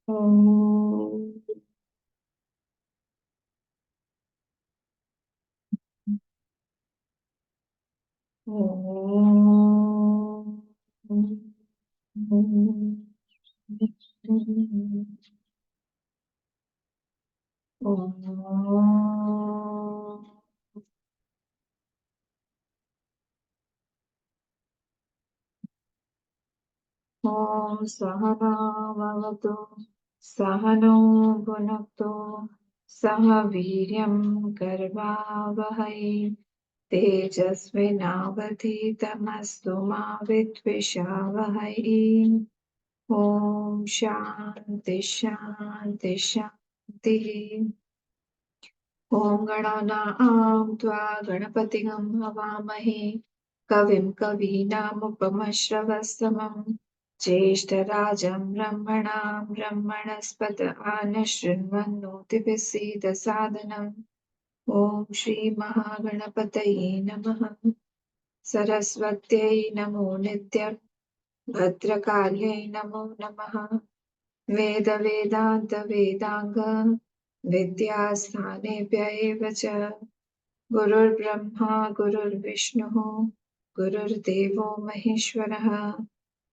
ॐ सहना भवतु सहनो भुनक्तु सह वीर्यं कर्वावहै तेजस्विनावधीतमस्तु मा विद्विषावहै। ॐ शान्ति शान्ति शान्तिः। ॐ गणानां त्वा गणपतिं हवामहे कविं कवीनामुपमश्रवस्तमं ज्येष्ठराजं ब्रह्मणां ब्रह्मणस्पत आनशृण्वन्नोतिभिः सीदसादनम्। ॐ श्रीमहागणपतये नमः। सरस्वत्यै नमो नित्यं भद्रकाल्यै नमो नमः। वेदान्त विद्यास्थानेभ्य एव च गुरुर्ब्रह्मा गुरुर्विष्णुः गुरुर्देवो महेश्वरः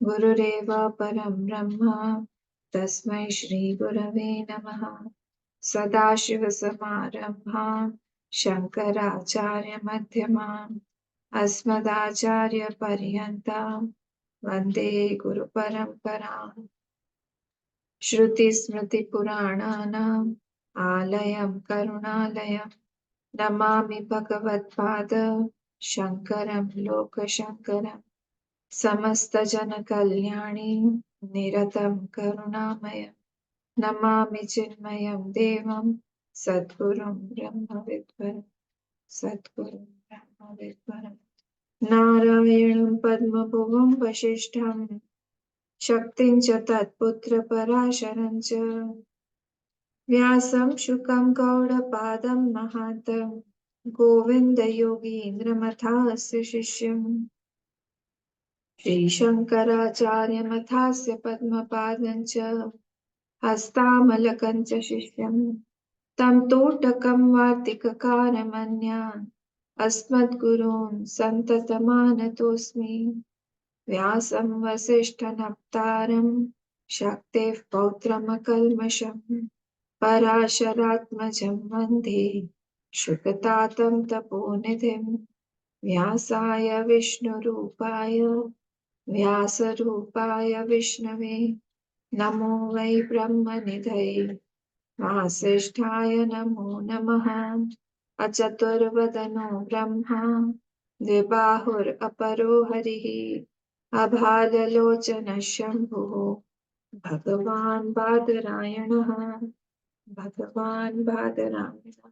गुरुरेव परं ब्रह्म तस्मै श्रीगुरवे नमः। सदाशिवसमारम्भां शङ्कराचार्यमध्यमाम् अस्मदाचार्यपर्यन्तां वन्दे गुरुपरम्पराम्। श्रुतिस्मृतिपुराणानाम् आलयं करुणालयं नमामि भगवत्पाद शङ्करं लोकशङ्करं समस्तजनकल्याणी निरतं करुणामयं नमामि चिन्मयं देवं सद्गुरुं ब्रह्मविद्वरं सद्गुरुं ब्रह्मविद्वरं नारायणं पद्मभुवं वसिष्ठं शक्तिं च तत्पुत्रपराशरं च व्यासं शुकं गौडपादं महान्तं गोविन्दयोगीन्द्रमथास्य शिष्यम् श्रीशङ्कराचार्यमथास्य पद्मपादं च हस्तामलकं च शिष्यम् तं तोटकं वार्तिककारमन्यान् अस्मद्गुरून् सन्ततमानतोऽस्मि। व्यासं वसिष्ठनप्तारं शक्तेः पौत्रमकल्मषम् पराशरात्मजं वन्दे शुकतातं तपोनिधिं व्यासाय विष्णुरूपाय व्यासरूपाय विष्णवे नमो वै ब्रह्मनिधये वासिष्ठाय नमो नमः। अचतुर्वदनो ब्रह्मा द्विबाहुरपरो हरिः अभाललोचनः शम्भुः भगवान् बादरायणः भगवान् बादरायणः।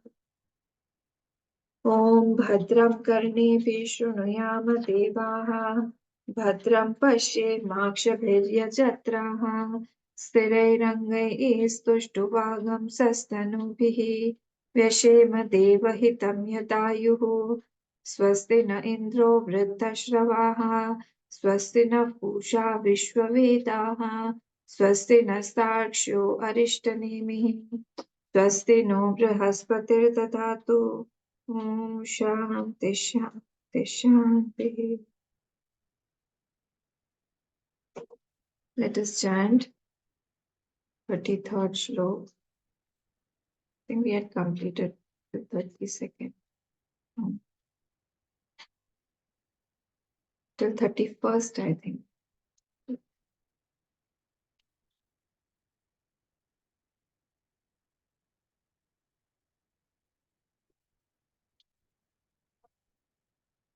ॐ भद्रं कर्णेभिः शृणुयाम देवाः भद्रं पश्येमाक्षभिर्यजत्राः स्थिरैरङ्गैस्तुष्टुवागंसस्तनूभिः व्यशेम देवहितं यदायुः। स्वस्ति न इन्द्रो वृद्धश्रवाः स्वस्ति नः पूषा विश्ववेदाः स्वस्ति नस्तार्क्ष्यो अरिष्टनेमिः स्वस्ति नो बृहस्पतिर्दधातु। ॐ शान्ति शान्ति शान्तिः। Let us chant 33rd Shlok. I think we had completed the 32nd. Till 31st, I think.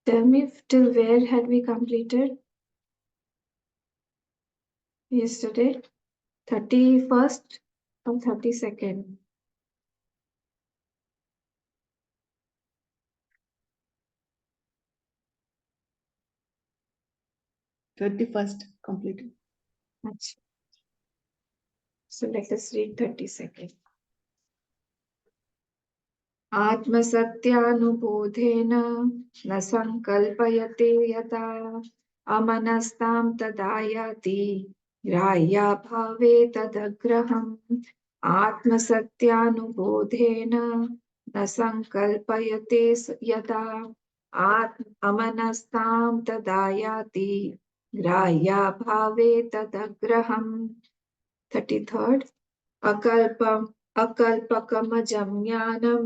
Tell me till where had we completed yesterday? 31st or 32nd? 31st completed. Achha. So let us read 32nd. आत्मसत्यानुबोधेन न संकल्पयते यथा अमनस्तां तदा याति ग्राह्या भावे तदग्रहम् आत्मसत्यानुबोधेन न संकल्पयते यदा अमनस्तां तदा याति ग्राह्या भावे तदग्रहम् 33rd अकल्पकमजं ज्ञानं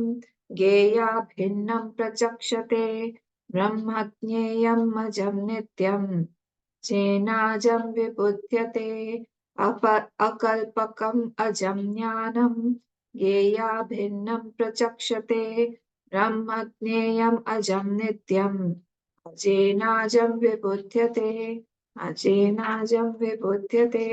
ज्ञेया भिन्नं प्रचक्षते ब्रह्म ज्ञेयम् अजं नित्यं चेनाजं विबुध्यते अकल्पकम् अजं ज्ञानं ज्ञेया भिन्नं प्रचक्षते ब्रह्म ज्ञेयम् अजं नित्यम् अजेनाजं विबुध्यते अजेनाजं विबुध्यते.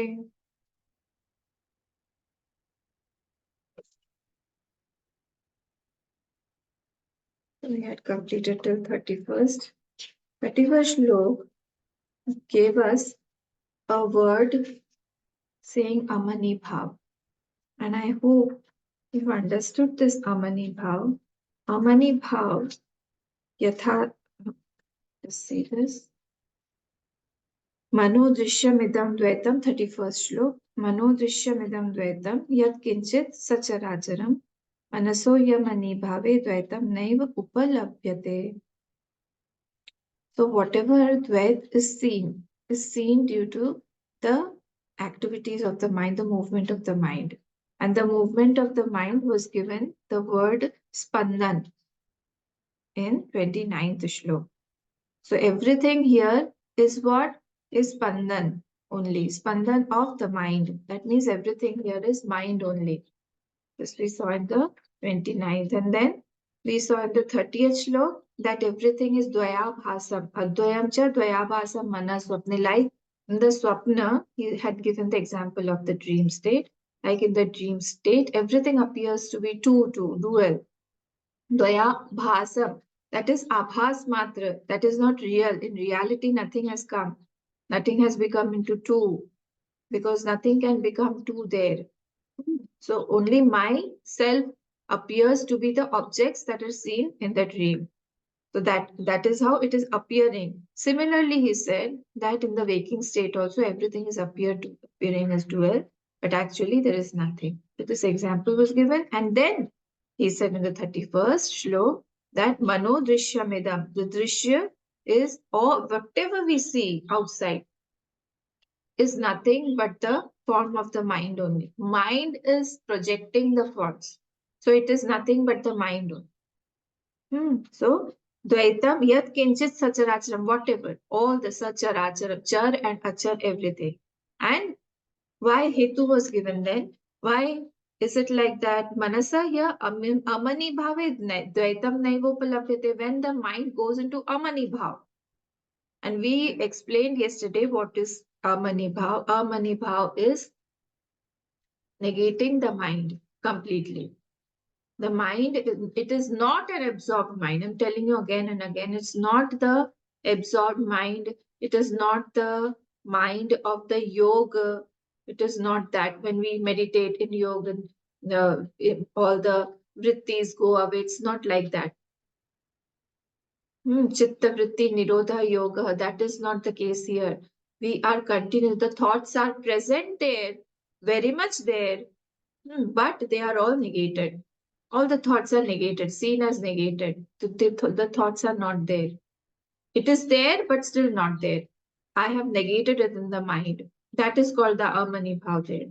We had completed till 31st. 31st Shlok gave us a word saying Amani Bhav. And I hope you've understood this Amani Bhav. Amani Bhav, Yatha, let's see this. Mano Drishyamidam Dvaitam, 31st Shlok. Mano Drishyamidam Dvaitam, Yat Kinchit Sacharacharam, Manaso Yamani Bhave Dvaitam Naiva Upalabhyate. So whatever Dvait is seen due to the activities of the mind, the movement of the mind. And the movement of the mind was given the word Spandan in 29th Shlok. So everything here is what is Spandan only, Spandan of the mind. That means everything here is mind only. This we saw in the 29th. And then we saw in the 30th Shlok that everything is Dvaya Bhasam. Advayam cha Dvaya Bhasam Mana Swapne. Like in the Swapna, he had given the example of the dream state. Like in the dream state, everything appears to be two, dual. Dvaya Bhasam. That is Abhas Matra. That is not real. In reality, nothing has come. Nothing has become into two. Because nothing can become two there. So only my self appears to be the objects that are seen in the dream. So that is how it is appearing. Similarly, he said that in the waking state also everything is appearing as dual, but actually there is nothing. So this example was given, and then he said in the 31st Shlok that Mano Drishyamidam, the Drishya is all whatever we see outside is nothing but the form of the mind only. Mind is projecting the forms. So it is nothing but the mind only. So, Dvaitam yat kinchit sacharacharam, whatever, all the sacharacharam, char and achar, everything. And why Hetu was given then? Why is it like that? Manasa ya amani bhave dvaitam naivopalapyate, when the mind goes into amani bhav. And we explained yesterday what is amani bhav. Amani bhav is negating the mind completely. The mind, it is not an absorbed mind. I'm telling you again and again, it's not the absorbed mind. It is not the mind of the yoga. It is not that when we meditate in yoga, all the vrittis go away. It's not like that. Chitta vritti nirodha yoga. That is not the case here. We are continuous. The thoughts are present there, very much there, but they are all negated. All the thoughts are negated, seen as negated. The thoughts are not there. It is there, but still not there. I have negated it in the mind. That is called the amani bhav there.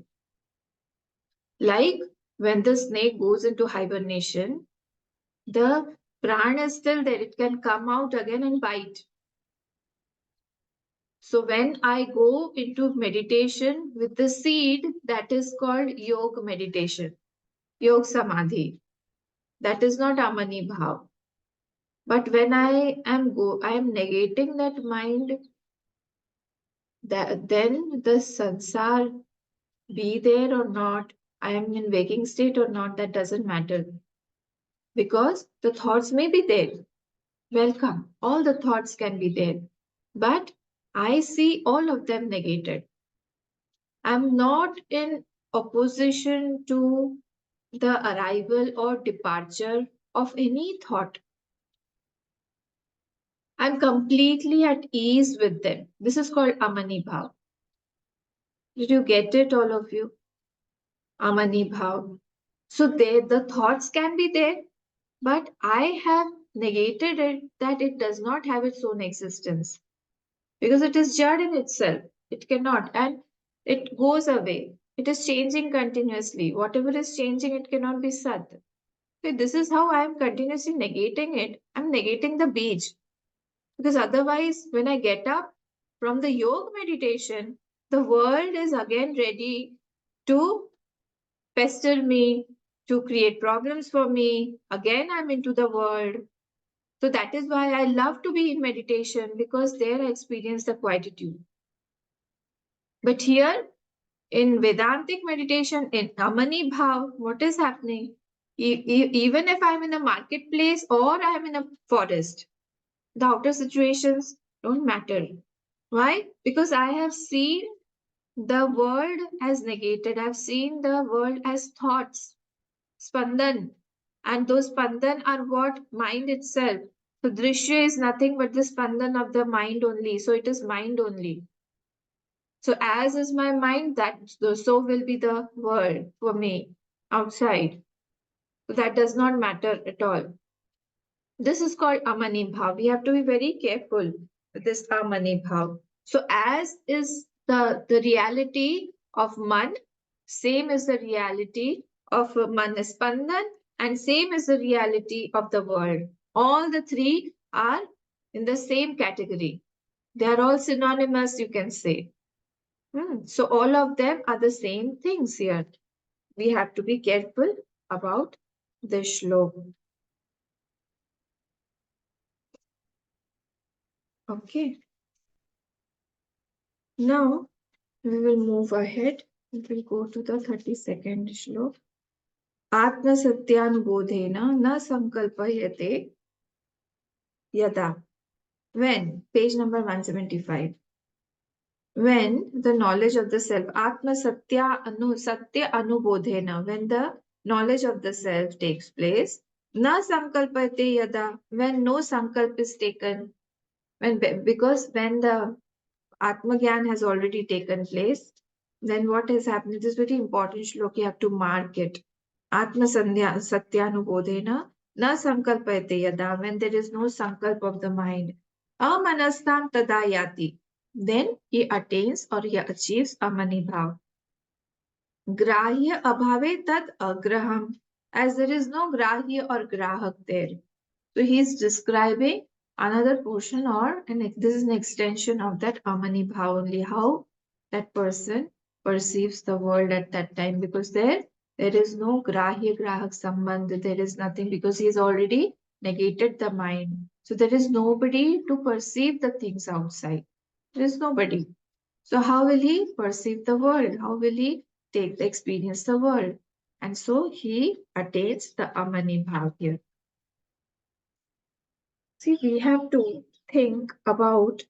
Like when the snake goes into hibernation, the prana is still there. It can come out again and bite. So when I go into meditation with the seed, that is called yoga meditation, yoga samadhi. That is not amani bhav. But when I am negating that mind, that then the sansar, be there or not, I am in waking state or not, that doesn't matter. Because the thoughts may be there. Welcome. All the thoughts can be there. But I see all of them negated. I'm not in opposition to the arrival or departure of any thought. I'm completely at ease with them. This is called Amani Bhav. Did you get it, all of you? Amani bhav. So there, the thoughts can be there, but I have negated it that it does not have its own existence because it is jad in itself. It cannot, and it goes away. It is changing continuously. Whatever is changing, it cannot be sat. So this is how I am continuously negating it. I'm negating the beach because otherwise, when I get up from the yoga meditation, the world is again ready to pester me, to create problems for me. Again, I'm into the world. So that is why I love to be in meditation because there I experience the quietude. But here in Vedantic meditation, in Amani Bhav, what is happening? Even if I'm in a marketplace or I'm in a forest, the outer situations don't matter. Why? Because I have seen the world as negated. I've seen the world as thoughts, spandan. And those spandan are what? Mind itself. So drishya is nothing but the spandan of the mind only. So it is mind only. So as is my mind, that so will be the world for me outside. So that does not matter at all. This is called amani bhav. We have to be very careful with this amani bhav. So as is the reality of man, same is the reality of manaspandan, and same is the reality of the world. All the three are in the same category. They are all synonymous, you can say. So all of them are the same things here. We have to be careful about the shlok. Okay. Now we will move ahead. We will go to the 32nd shlok. Atmasatyanubodhena na sankalpayate yada. When? Page number 175. When the knowledge of the self, satya anubodhena, when the knowledge of the self takes place, na sankalpate yada, when no sankalp is taken, because when the Atmagyan has already taken place, then what has happened? It is very important shlok, you have to mark it. Atma satyanubodhena na sankalpayate yada, when there is no sankalp of the mind. Amanastam tadayati, then he attains or he achieves amani bhav. Grahya abhave tad agraham, as there is no grahya or grahak there. So he is describing another portion, or this is an extension of that amani bhav only, how that person perceives the world at that time, because there is no grahya grahak sambandh, there is nothing, because he has already negated the mind. So there is nobody to perceive the things outside. There is nobody. So how will he perceive the world? How will he experience the world? And so he attains the amani bhav here. See, we have to think about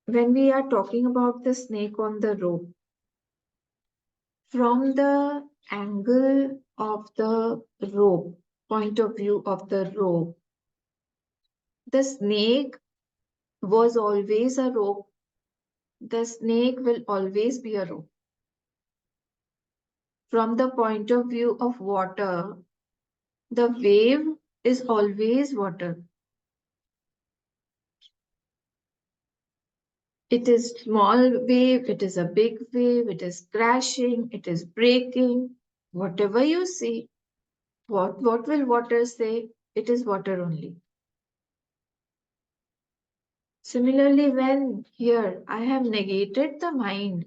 when we are talking about the snake on the rope, from the angle of the rope, point of view of the rope, the snake was always a rope. The snake will always be a rope. From the point of view of water, the wave is always water. It is small wave, it is a big wave, it is crashing, it is breaking. Whatever you see, what will water say? It is water only. Similarly, when here I have negated the mind,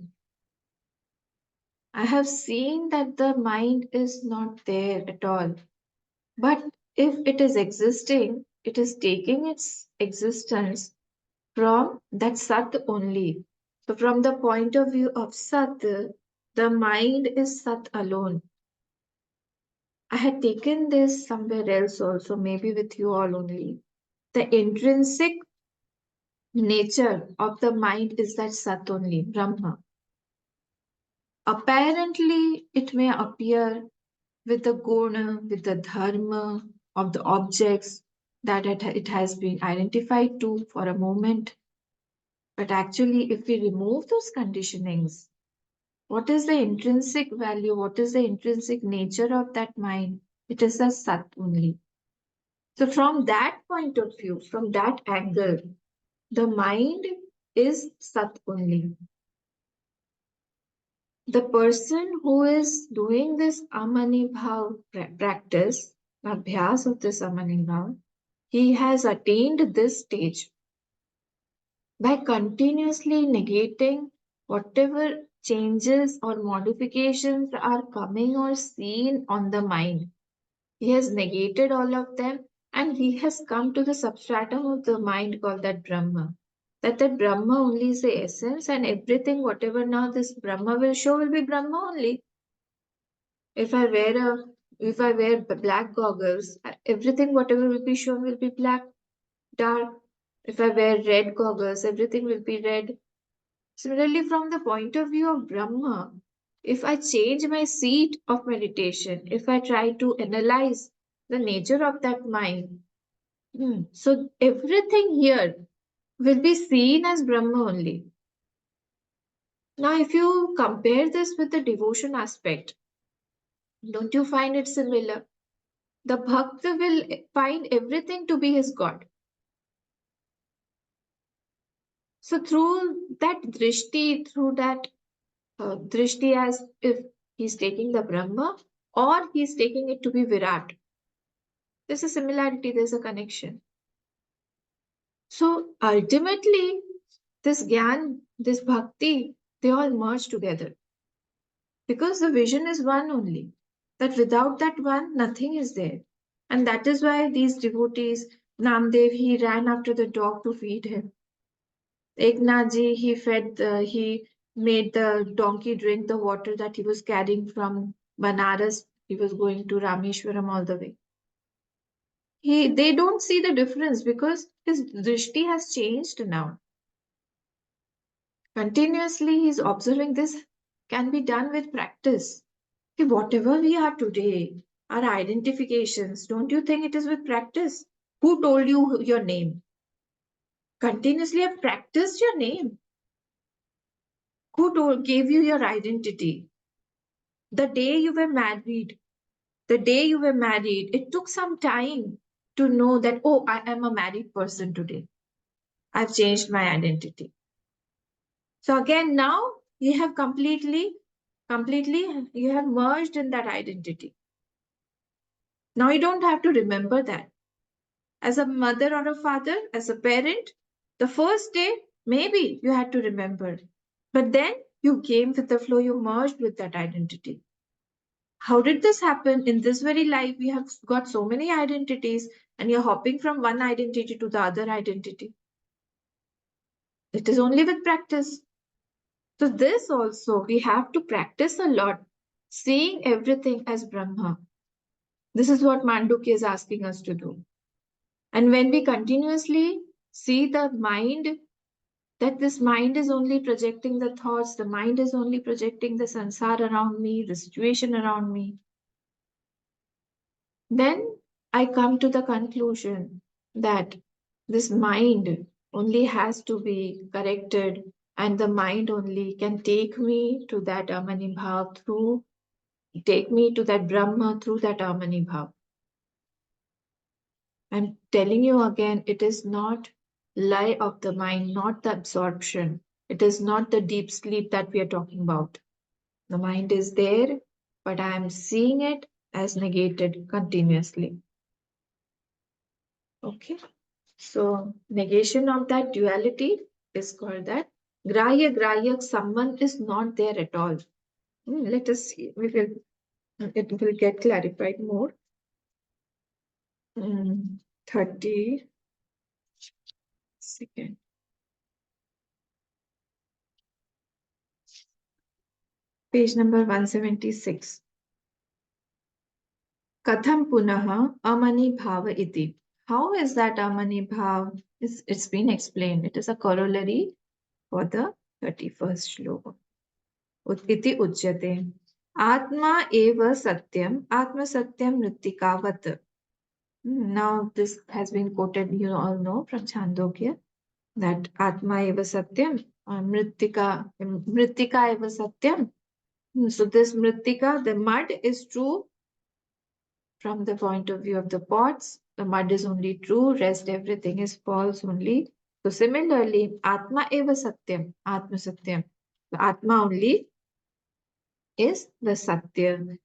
I have seen that the mind is not there at all. But if it is existing, it is taking its existence from that Sat only. So, from the point of view of Sat, the mind is Sat alone. I had taken this somewhere else also, maybe with you all only. The intrinsic nature of the mind is that Sat only, Brahma. Apparently, it may appear with the guna, with the dharma of the objects that it has been identified to for a moment. But actually, if we remove those conditionings, What is the intrinsic value? What is the intrinsic nature of that mind? It is a Sat only. So, from that point of view, from that angle, the mind is Sat only. The person who is doing this Amani Bhav practice, Abhyas of this Amani Bhav, he has attained this stage by continuously negating whatever changes or modifications are coming or seen on the mind. He has negated all of them and he has come to the substratum of the mind called that Brahma. That Brahma only is the essence, and everything, whatever now this Brahma will show, will be Brahma only. If I wear a if I wear black goggles, everything whatever will be shown will be black, dark. If I wear red goggles, everything will be red. Similarly, from the point of view of Brahma, if I change my seat of meditation, if I try to analyze the nature of that mind, so everything here will be seen as Brahma only. Now, if you compare this with the devotion aspect, don't you find it similar? The Bhakta will find everything to be his God. So, through that drishti, through that drishti, as if he's taking the Brahma or he's taking it to be Virat, there's a similarity, there's a connection. So, ultimately, this Gyan, this Bhakti, they all merge together because the vision is one only. That without that one, nothing is there. And that is why these devotees, Namdev, he ran after the dog to feed him. Eknathji, he made the donkey drink the water that he was carrying from Banaras. He was going to Rameshwaram all the way. They don't see the difference because his drishti has changed now. Continuously, he's observing this can be done with practice. Whatever we are today, our identifications, don't you think it is with practice? Who told you your name? Continuously have practiced your name. Gave you your identity? The day you were married, it took some time to know that, oh, I am a married person today. I've changed my identity. So again, now you have completely, you have merged in that identity. Now you don't have to remember that. As a mother or a father, as a parent, the first day, maybe you had to remember. But then you came with the flow, you merged with that identity. How did this happen? In this very life, we have got so many identities, and you're hopping from one identity to the other identity. It is only with practice. So, this also, we have to practice a lot, seeing everything as Brahma. This is what Mandukya is asking us to do. And when we continuously see the mind, that this mind is only projecting the thoughts, the mind is only projecting the sansar around me, the situation around me, then I come to the conclusion that this mind only has to be corrected, and the mind only can take me to that Amani Bhav through, take me to that Brahma through that Amani Bhav. I'm telling you again, it is not lie of the mind, not the absorption. It is not the deep sleep that we are talking about. The mind is there, but I am seeing it as negated continuously. Okay. So negation of that duality is called that Grahya Grahyak Samman is not there at all. Let us see. It will get clarified more. 30 second. Page number 176. Katham punaha amani bhava iti. How is that amani bhav? It's been explained. It is a corollary for the 31st shloka. Iti uchyate. Atma eva satyam, atma satyam mritikavat. Now this has been quoted, you all know, from Chandogya, that Atma eva satyam, mritika eva satyam. So this mrittika, the mud is true from the point of view of the pots. The mud is only true, rest everything is false only. So similarly, Atma eva satyam, Atma satyam. The Atma only is the Satya.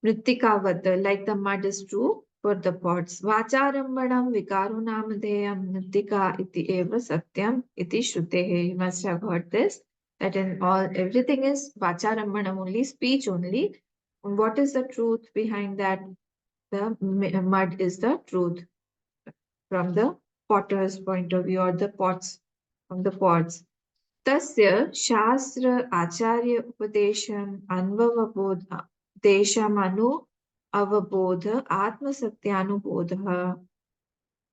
Mrittikavad, like the mud is true for the pots. Vacharambanam vikaru namadeyam mrittika iti eva satyam iti shrutehe. You must have heard this, that in all everything is vacharambanam only, speech only. And what is the truth behind that? The mud is the truth from the potter's point of view, or the pots from the pots. तस्य शास्त्र आचार्य उपदेशम अनुभवबोध देशमनु अवबोध आत्मसत्यानुबोध.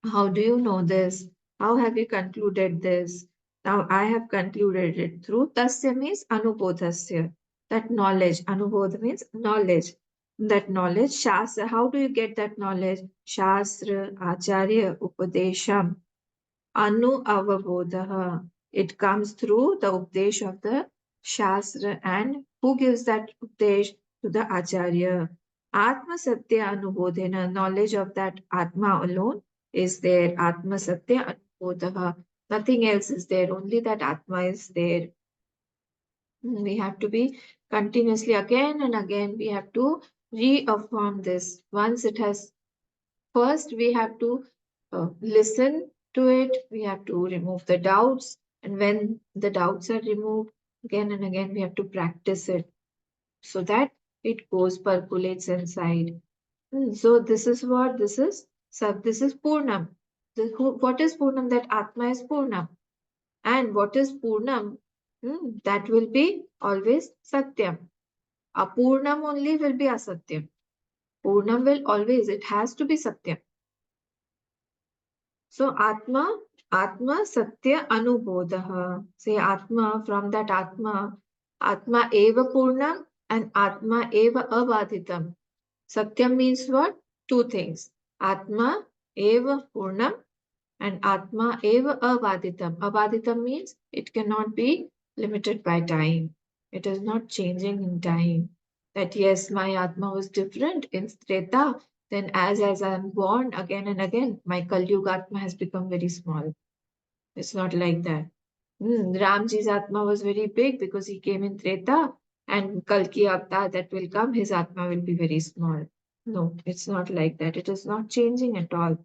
How do you know this? How have you concluded this? Now I have concluded it through tasya means anubodhasya. That knowledge. Anubodha means knowledge. That knowledge. Shastra. How do you get that knowledge? Shastra, Acharya, Upadesham. Anu avabodha. It comes through the Updesh of the Shastra. And who gives that Updesh? To the Acharya. Atma Satya Anubodhena. Knowledge of that Atma alone is there. Atma Satya Anubodha. Nothing else is there. Only that Atma is there. We have to be continuously again and again. We have to reaffirm this. Once it has First, we have to listen to it. We have to remove the doubts. And when the doubts are removed, again and again, we have to practice it so that it goes, percolates inside. So this is what this is. So this is Purnam. What is Purnam? That Atma is Purnam. And what is Purnam? That will be always Satyam. Apurnam only will be Asatyam. Purnam will always, it has to be Satyam. So Atma Satya Anubodha. Say Atma, from that Atma eva Purnam and Atma eva Avaditam. Satyam means what? Two things. Atma eva Purnam and Atma eva Avaditam. Avaditam means it cannot be limited by time. It is not changing in time. That yes, my Atma was different in Treta, then as I am born again and again, my Kali Yuga Atma has become very small. It's not like that. Ramji's Atma was very big because he came in Treta, and Kalki Avatar that will come, his Atma will be very small. No, it's not like that. It is not changing at all.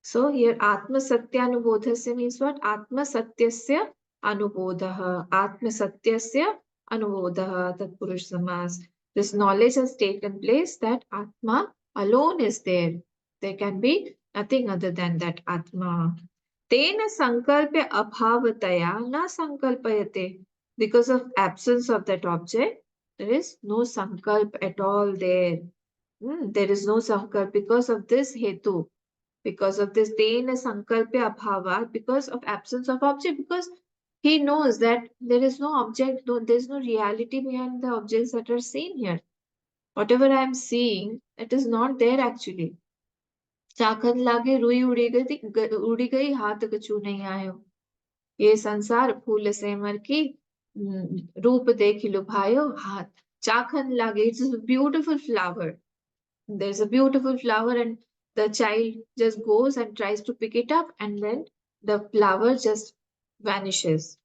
So here Atma Satyanubodhasya means what? Atma Satyasya Anubodha. Atma Satyasya Anubodha. Tatpurush Samas. This knowledge has taken place that Atma alone is there. There can be nothing other than that Atma. Tena sankalpya abhavataya na sankalpayate. Because of absence of that object, there is no sankalp at all there. There is no sankalp because of this hetu, because of this tena sankalpya abhava, because of absence of object, because he knows that there is no object, there is no reality behind the objects that are seen here. Whatever I am seeing, it is not there actually. चाखन लागे रुई उड़ी गई हाथ कछु नहीं आयो. ये संसार फूल से मर की रूप देख लुभायो हाथ. चाखन लागे, it's a beautiful flower. There's a beautiful flower and the child just goes and tries to pick it up and then the flower just vanishes.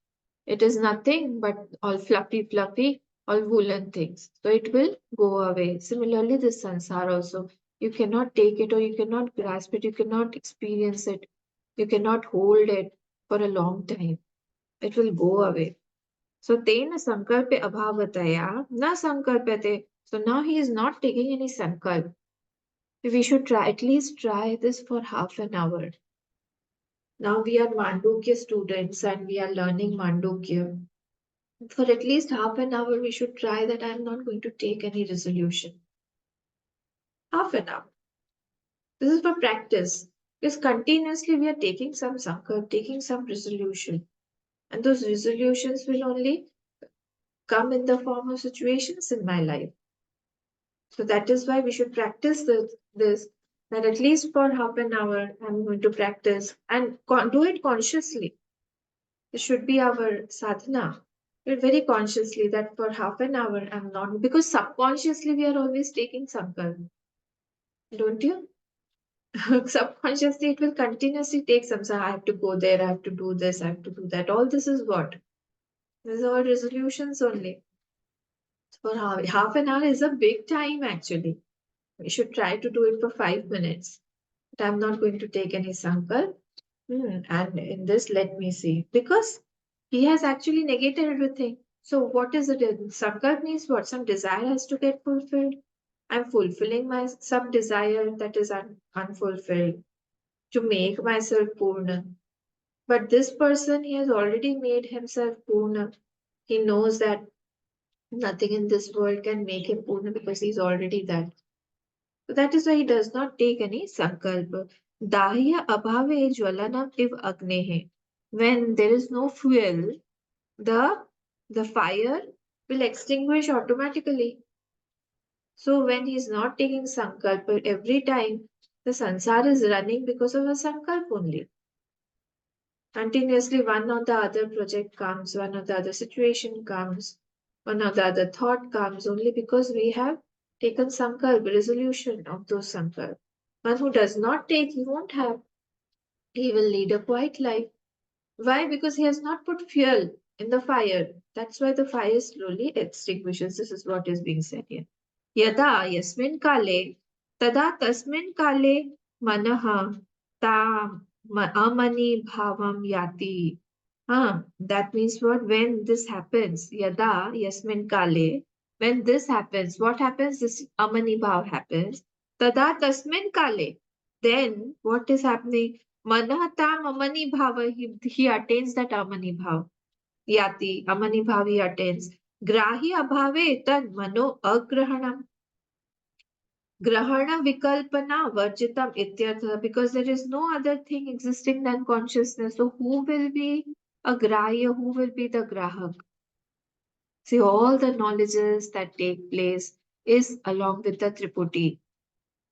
It is nothing but all fluffy, all woolen things. So it will go away. Similarly, this sansar also. You cannot take it or you cannot grasp it. You cannot experience it. You cannot hold it for a long time. It will go away. So tena sankalpe abhavataya na sankalpate. So now he is not taking any sankalp. We should try, at least try this for half an hour. Now we are Mandukya students and we are learning Mandukya. For at least half an hour, we should try that I'm not going to take any resolution. Half an hour. This is for practice. Because continuously we are taking some sankalp, taking some resolution. And those resolutions will only come in the form of situations in my life. So that is why we should practice this, that at least for half an hour I'm going to practice and do it consciously. It should be our sadhana. But very consciously that for half an hour I'm not, because subconsciously we are always taking sankalp, don't you? Subconsciously it will continuously take some, so I have to go there, I have to do this, I have to do that. All this is what? These are all resolutions only. For half an hour is a big time actually. We should try to do it for 5 minutes. But I'm not going to take any sankalp. And in this, let me see. Because he has actually negated everything. So what is it? Sankalp means what? Some desire has to get fulfilled. I'm fulfilling my some desire that is unfulfilled to make myself Purna. But this person, he has already made himself Purna. He knows that nothing in this world can make him Purna because he's already that. So that is why he does not take any sankalpa. Dahya abhave jwalanam iv agnehe. When there is no fuel, the the fire will extinguish automatically. So when he is not taking sankalpa, every time the sansar is running because of a sankalp only. Continuously one or the other project comes, one or the other situation comes, one or the other thought comes only because we have taken sankalp, resolution of those sankalp. One who does not take, he won't have. He will lead a quiet life. Why? Because he has not put fuel in the fire. That's why the fire slowly extinguishes. This is what is being said here. Yada yasmin kale, tada tasmin kale manaha ta amani bhavam yati. That means what? When this happens, yada yasmin kale, when this happens, what happens? This amani bhav happens. Tada tasmin kale. Then what is happening? Manahatam amani bhava, he attains that amani bhav. Yati, amani bhav he attains. Grahi abhave tad mano agrahanam. Grahana vikalpana varjitam ityartha, because there is no other thing existing than consciousness. So who will be a grahya? Who will be the grahak? See, all the knowledges that take place is along with the triputi.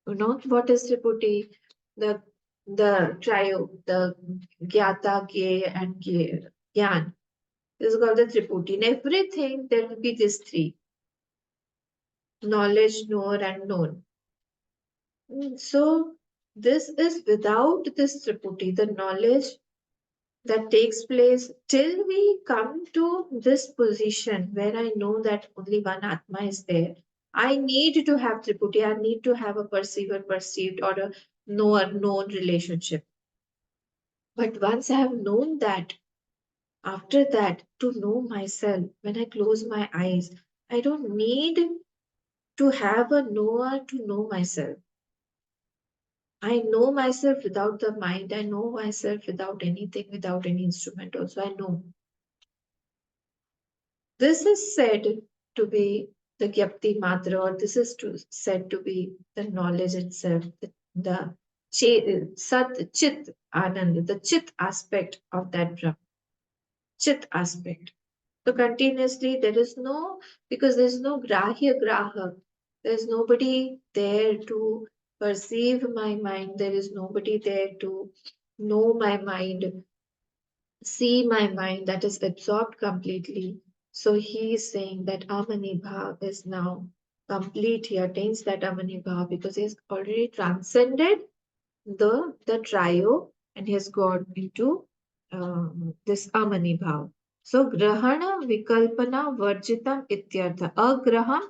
You know what is triputi? The trio, the gyata, gye, and gyan. This is called the triputi. In everything, there will be these three: knowledge, knower, and known. So this is without this triputi, the knowledge that takes place till we come to this position where I know that only one Atma is there. I need to have triputi. I need to have a perceiver perceived or a knower known relationship. But once I have known that, after that, to know myself, when I close my eyes, I don't need to have a knower to know myself. I know myself without the mind. I know myself without anything, without any instrument also. I know. This is said to be the Gyapti Matra, or this is said to be the knowledge itself, the Sat Chit Anand, the Chit aspect of that Brahma, Chit aspect. So continuously there is no, because there is no Grahya Grahak, there is nobody there to perceive my mind, there is nobody there to know my mind, see my mind, that is absorbed completely. So he is saying that Amani Bhav is now complete. He attains that Amani Bhav because he has already transcended the trio and he has gone into this Amani Bhav. So Grahana Vikalpana Varjitam Ityartha. Agraham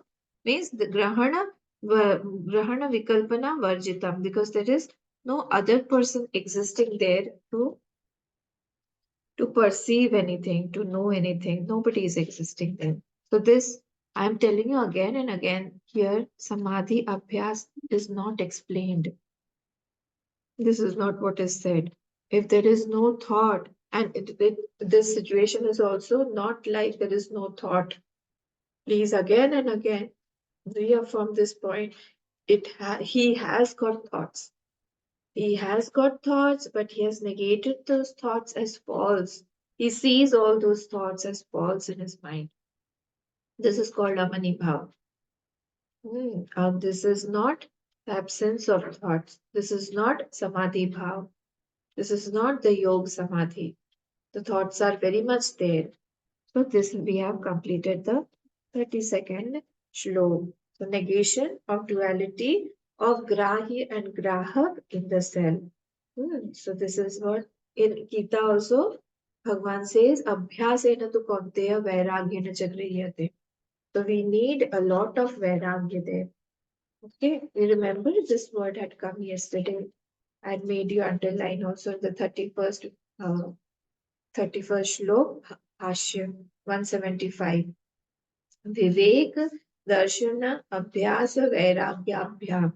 means the Grahana Vikalpana Varjitam, because there is no other person existing there to perceive anything, to know anything. Nobody is existing there. So this, I'm telling you again and again, here Samadhi Abhyas is not explained. This is not what is said. If there is no thought, and this situation is also not like there is no thought. Please again and again reaffirm this point. He has got thoughts. He has got thoughts, but he has negated those thoughts as false. He sees all those thoughts as false in his mind. This is called Amani Bhav. And this is not the absence of thoughts. This is not Samadhi Bhav. This is not the Yog Samadhi. The thoughts are very much there, So this we have completed the 32nd Shlok. So negation of duality of Grahi and Grahak in the self. So this is what in Gita also Bhagavan says, Abhyasena tu kaunteya vairagyena jagriyate. So we need a lot of vairagya there. Okay, you remember this word had come yesterday. I had made you underline also in the 31st Shlok, Bhashya 175. Vivek Darshana Abhyasa Vairagyabhyam.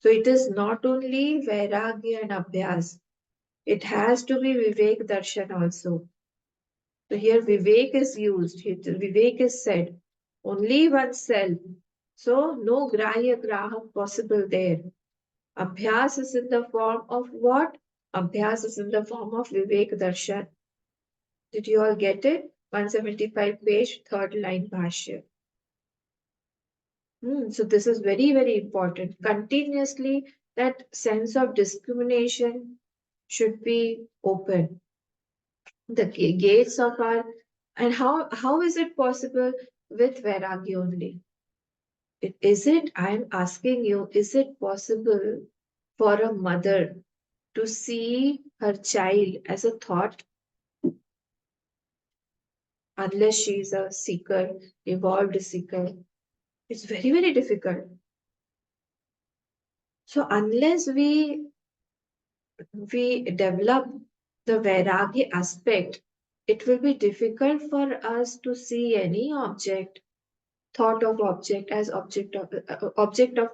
So it is not only Vairagya and Abhyas, it has to be Vivek Darshan also. So here Vivek is used, Vivek is said, only oneself. So no Grahya Grahak possible there. Abhyas is in the form of what? Abhyas is in the form of Vivek Darshan. Did you all get it? 175 page, third line Bhashya. So this is very, very important. Continuously, that sense of discrimination should be open. The gates of our and how is it possible with Vairagya only? Is it, I'm asking you, is it possible for a mother to see her child as a thought unless she is a seeker, evolved seeker? It's very, very difficult. So unless we develop the Vairagya aspect, it will be difficult for us to see any object, thought of object as object of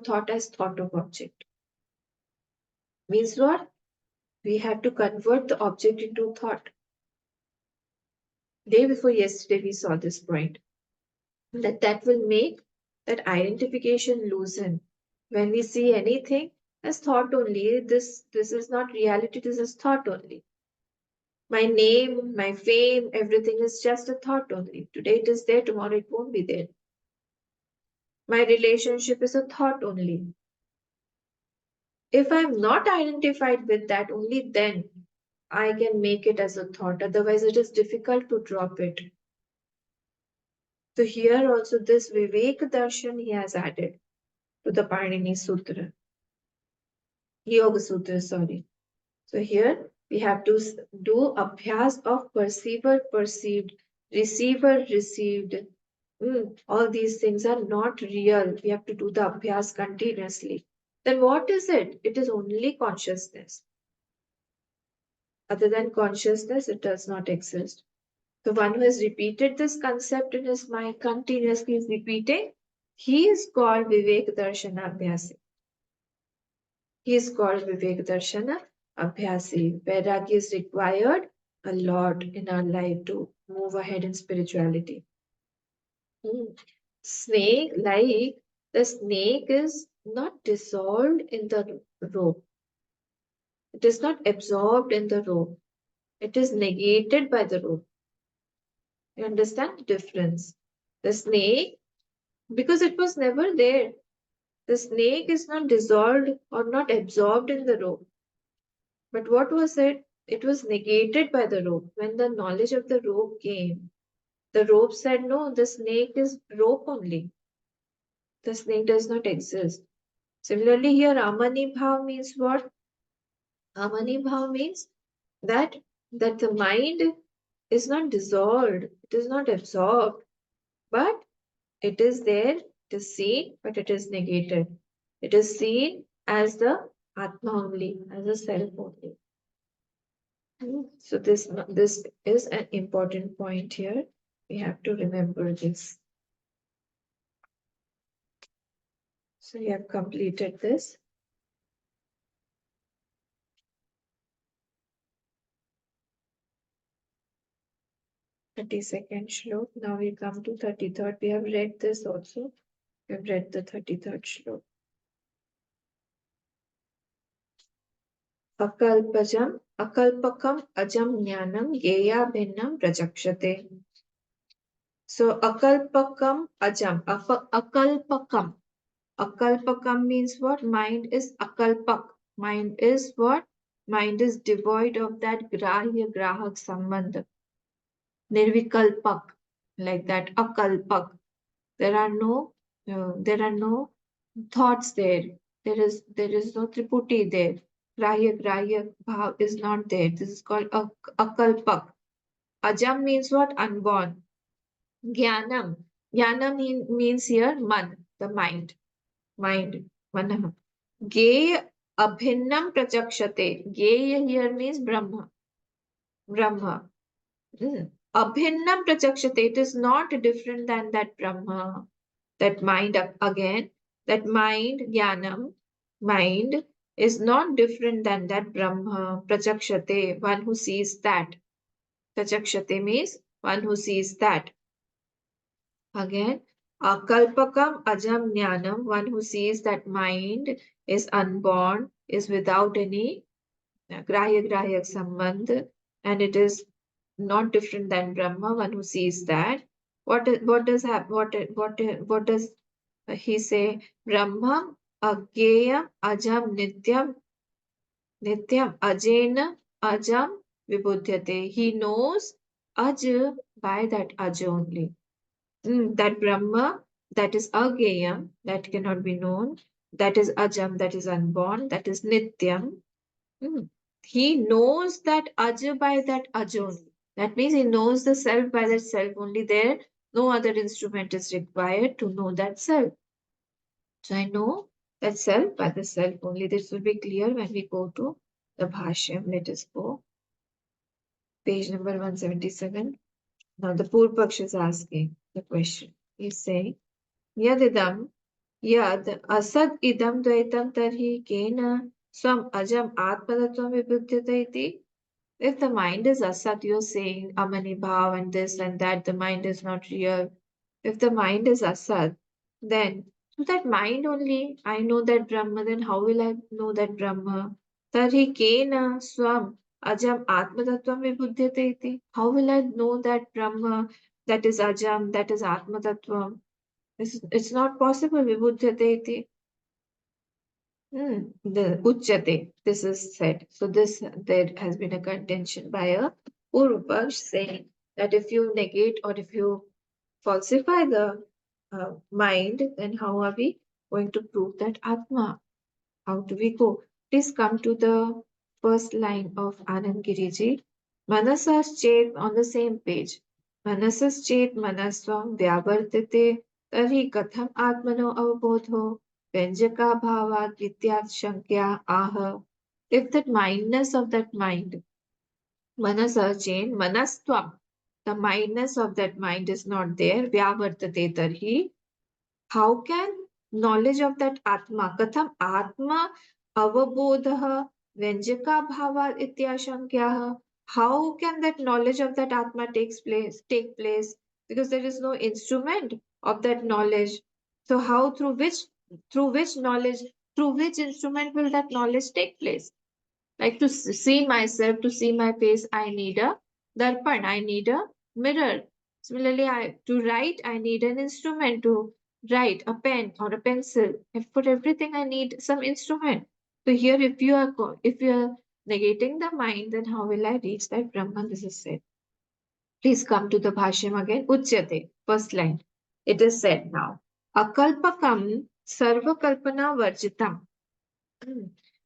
thought as thought of object. Means what? We have to convert the object into thought. Day before yesterday, we saw this point that will make that identification loosen. When we see anything as thought only, this is not reality, this is thought only. My name, my fame, everything is just a thought only. Today it is there, tomorrow it won't be there. My relationship is a thought only. If I'm not identified with that, only then I can make it as a thought. Otherwise, it is difficult to drop it. So here also this Vivek Darshan he has added to the Parinini Sutra, Yoga Sutra, sorry. So here we have to do abhyas of perceiver perceived, receiver received. All these things are not real. We have to do the abhyas continuously. Then what is it? It is only consciousness. Other than consciousness, it does not exist. The one who has repeated this concept in his mind continuously is repeating, he is called Vivek Darshana Abhyasi. He is called Vivek Darshana Abhyasi. Vairagya is required a lot in our life to move ahead in spirituality. Snake, like the snake is not dissolved in the rope. It is not absorbed in the rope. It is negated by the rope. You understand the difference? The snake, because it was never there, the snake is not dissolved or not absorbed in the rope. But what was it? It was negated by the rope. When the knowledge of the rope came, the rope said, no, the snake is rope only. The snake does not exist. Similarly, here Amani Bhav means what? Amani Bhav means that the mind is not dissolved, it is not absorbed, but it is there, it is seen, but it is negated. It is seen as the Atma only, as a self only. So this is an important point here. We have to remember this. So you have completed this. Second Shlok. Now we come to 33rd. We have read this also. We have read the 33rd Shlok. Akalpajam, akalpakam, ajam jnanam, geya bhinnam prajakshate. So akalpakam, ajam, akalpakam. Akalpakam means what? Mind is akalpak. Mind is what? Mind is devoid of that grahya grahak sambandha. nirvikalpak, like that, akalpak. There are no thoughts there. There is no triputi there. Grahya bhav is not there. This is called akalpak. Ajam means what? Unborn. Jnanam. Means here man, the mind. Mind. Manah. Geya abhinnam prachakshate. Geya here means Brahma. Brahma. Abhinnam prachakshate. It is not different than that Brahma. That mind again. That mind, jnanam, mind is not different than that Brahma. Prachakshate. One who sees that. Prachakshate means one who sees that. Again, Kalpakam Ajam Jnanam, one who sees that mind is unborn, is without any grahya sambandh, and it is not different than Brahma, one who sees that. What does what does he say? Brahma Agyeyam Ajam Nityam Ajena Ajam Vibudhyate. He knows Aj by that Aj only. That Brahma, that is Ageyam, that cannot be known, that is Ajam, that is unborn, that is Nityam. Mm. He knows that Aj by that Aj only. That means he knows the self by that self only. There, no other instrument is required to know that self. So I know that self by the self only. This will be clear when we go to the Bhashyam. Let us go. Page number 177. Now the Purpaksh is asking the question. He's saying, Yadidam Yad asad idam dvaitam tarhi kena swam ajam atmadatvam vibhudyate iti. If the mind is asat, you're saying amani bhav and this and that, the mind is not real. If the mind is asat, then to that mind only, I know that Brahma, then how will I know that Brahma? Tarhi kena swam ajam atmatattvam vibhudyate iti. How will I know that Brahma, that is ajam, that is atmatattvam? It's not possible, vibhudyate iti. The uchyate, this is said. So this there has been a contention by a Purvapaksh saying that if you negate or if you falsify the mind, then how are we going to prove that Atma? How do we go? Please come to the first line of Anand Giriji. Manasas chet on the same page. Manasas chet manasvam vyavartate tarhi katham atmano avbodho Vyanjaka bhava vidyat shankya aha. If that mindness of that mind, manasa chain, manastvam, the mindness of that mind is not there, vyavartate tarhi, how can knowledge of that Atma, Katham Atma Avabodha Vyanjaka Bhava Ityashankyaha? How can that knowledge of that Atma take place? Because there is no instrument of that knowledge. So how through which knowledge, through which instrument will that knowledge take place? Like to see myself, to see my face, I need a darpan, I need a mirror. Similarly, to write, I need an instrument to write, a pen or a pencil. And for everything, I need some instrument. So here, if you are negating the mind, then how will I reach that Brahman? This is said. Please come to the Bhashyam again. Uchyate, first line. It is said now. Akalpakam sarva kalpana varjitam.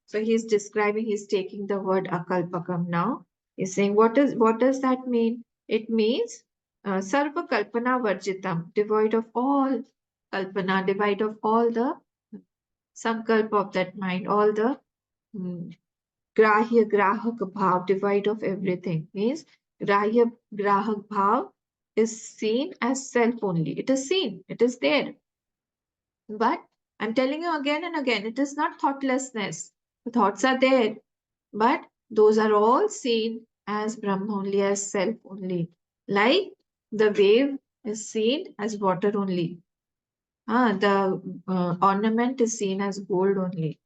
So he's describing, he's taking the word akalpakam now. He's saying, what does that mean? It means sarva kalpana varjitam, devoid of all kalpana, devoid of all the sankalpa of that mind, all the mm, grahya grahak bhav, devoid of everything. Means grahya grahak bhav is seen as self only. It is seen, it is there. But I'm telling you again and again, it is not thoughtlessness. The thoughts are there, but those are all seen as Brahma only, as self only. Like the wave is seen as water only. The ornament is seen as gold only.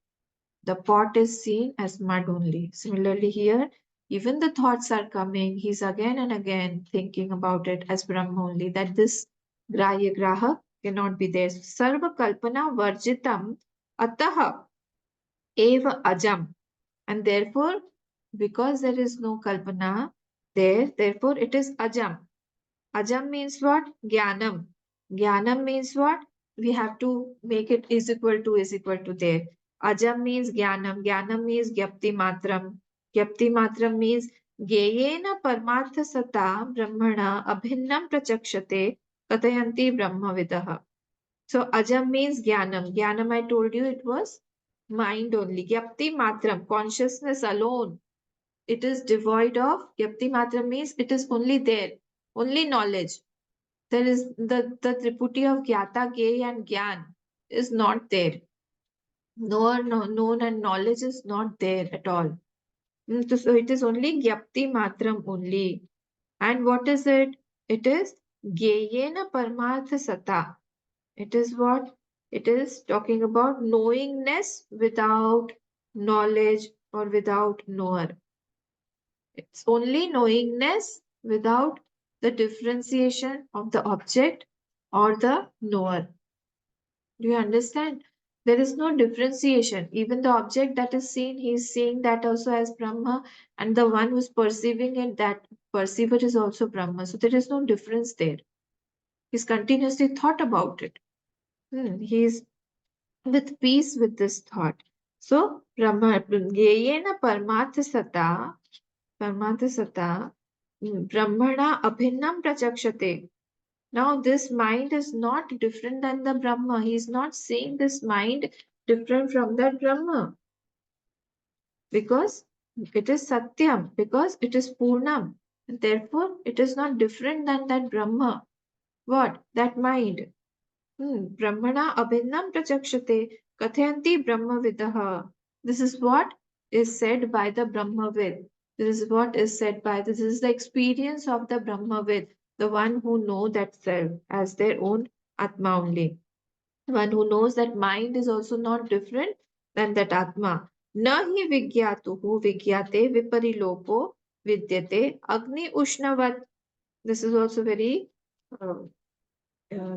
The pot is seen as mud only. Similarly, here, even the thoughts are coming. He's again and again thinking about it as Brahma only, that this grahya graha cannot be there. Sarva kalpana varjitam ataha eva ajam. And therefore, because there is no kalpana there, therefore it is ajam. Ajam means what? Jnanam. Jnanam means what? We have to make it is equal to there. Ajam means Jnanam. Jnanam means Gyapti Matram. Gyapti Matram means Gyeyena Parmartha Sata Brahmana Abhinnam Prachakshate Kathayanti Brahmavidaha. So Ajam means Jnanam. Jnanam, I told you it was mind only. Gyapti Matram, consciousness alone. It is devoid of. Gyapti Matram means it is only there, only knowledge. There is the triputty of Gyata, Gay, and Gyan is not there. Known and knowledge is not there at all. So it is only Gyapti Matram only. And what is it? It is Gyayena Paramartha Sata. It is what? It is talking about knowingness without knowledge or without knower. It's only knowingness without the differentiation of the object or the knower. Do you understand? There is no differentiation. Even the object that is seen, he is seeing that also as Brahma, and the one who is perceiving it, that perceiver is also Brahma. So there is no difference there. He's continuously thought about it. He is with peace with this thought. So, Gyayena Paramartha Sata, Brahmana Abhinnam Prachakshate. Now, this mind is not different than the Brahma. He is not seeing this mind different from that Brahma because it is Satyam, because it is Purnam. And therefore, it is not different than that Brahma. What? That mind. Brahmana abhinnam prachakshate kathayanti brahmavidaha. This is what is said by the Brahmavid. This is what is said by this is the experience of the Brahmavid, the one who know that self as their own Atma only. The one who knows that mind is also not different than that Atma. Nahi vigyatuhu vigyate viparilopo vidyate agni ushnavat. This is also very uh,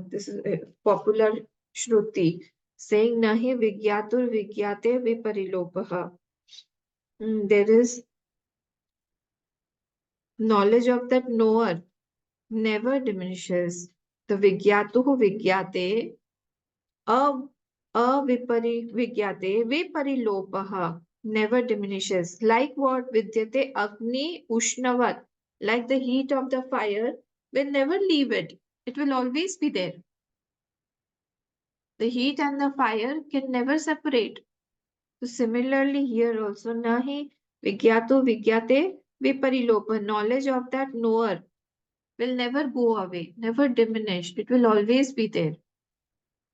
this is a popular Shruti saying Nahi Vigyatur Vigyate Viparilopaha. There is knowledge of that knower never diminishes. The Vigyatuhu Vigyate a Vigyate Viparilopaha never diminishes. Like what? Vidyate Agni Ushnavat. Like the heat of the fire will never leave it. It will always be there. The heat and the fire can never separate. So similarly here also, nahi vigyato vigyate viparilopa. Knowledge of that knower will never go away, never diminish. It will always be there.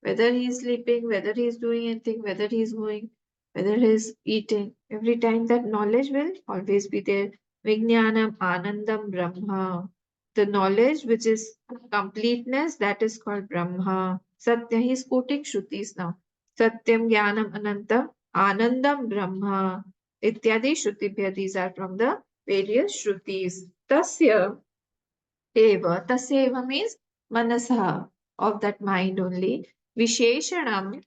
Whether he is sleeping, whether he is doing anything, whether he is going, whether he is eating, every time that knowledge will always be there. Vijnanam Anandam Brahma. The knowledge which is completeness, that is called Brahma. Satya, he is quoting Shrutis now. Satyam Jnanam Anantam Anandam Brahma. Ityadi Shrutibhya. These are from the various Shrutis. Tasya Tasya eva means manasa of that mind only. Visheshanam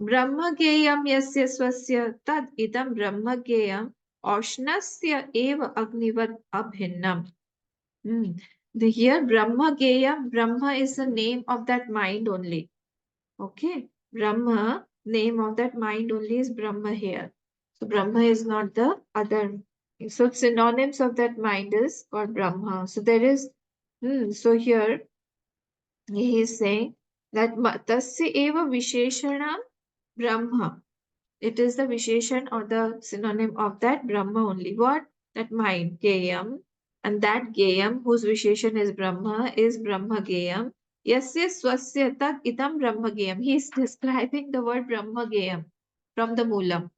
ब्रह्मज्ञेयं यस्य स्वस्य तद इदं ब्रह्मज्ञेयं औष्णस्य एव अग्निवत् अभिन्नम. Here Brahmageyam, Brahma is the name of that mind only. Okay, Brahma, name of that mind only is Brahma here. So Brahma is not the other. So synonyms of that mind is called Brahma. So there is, so here he is saying that tasya eva visheshanam Brahma. It is the Visheshan or the synonym of that Brahma only. What? That mind, Geyam. And that Geyam, whose Visheshan is Brahma, is Brahma Geyam. Yasya swasya tad idam Brahma Geyam. He is describing the word Brahma Geyam from the Moolam.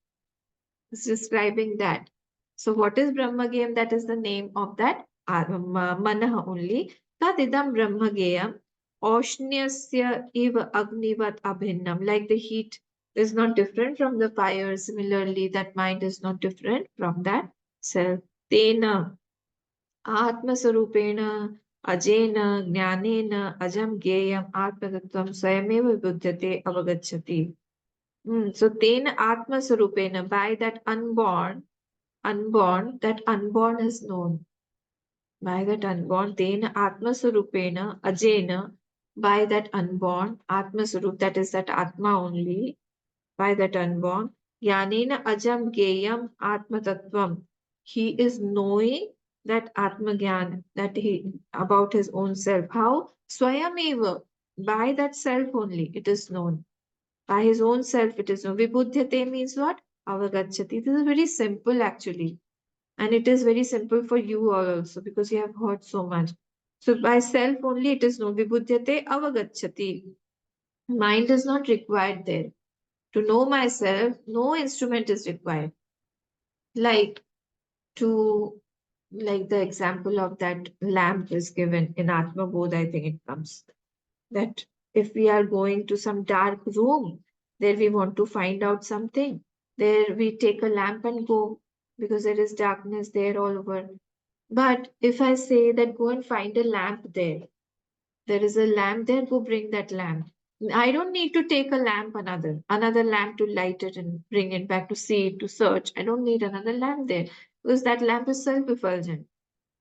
He's describing that. So what is Brahma Geyam? That is the name of that Manaha only. Tad idam Brahma Geyam. Oshnyasya eva agnivat abhinnam. Like the heat is not different from the fire. Similarly, that mind is not different from that self. Tena Atmasarupena Ajena Jnanena Ajam Geyam Atmatattvam Swayameva Buddhate Avagachati. So Tena Atmasarupena, by that unborn, that unborn is known. by that unborn, tena Atmaswarupena, Ajena, by that unborn, Atmaswarup, that is that Atma only, by that unborn, Yanena Ajam Geyam Atma Tattvam. He is knowing that Atma Gyan, that he about his own self. How? Swayameva, by that self only, it is known. By his own self, it is known. Vibudhyate means what? Avagachati. This is very simple actually. And it is very simple for you all also because you have heard so much. So by self only it is known. Vibudhyate avagachati. Mind is not required there. To know myself, no instrument is required. Like to like the example of that lamp is given in Atma Bodh, I think it comes. That if we are going to some dark room, there we want to find out something, there we take a lamp and go because there is darkness there all over. But if I say that go and find a lamp there is a lamp there, go bring that lamp. I don't need to take a lamp, another lamp to light it and bring it back to see it, to search. I don't need another lamp there because that lamp is self-effulgent.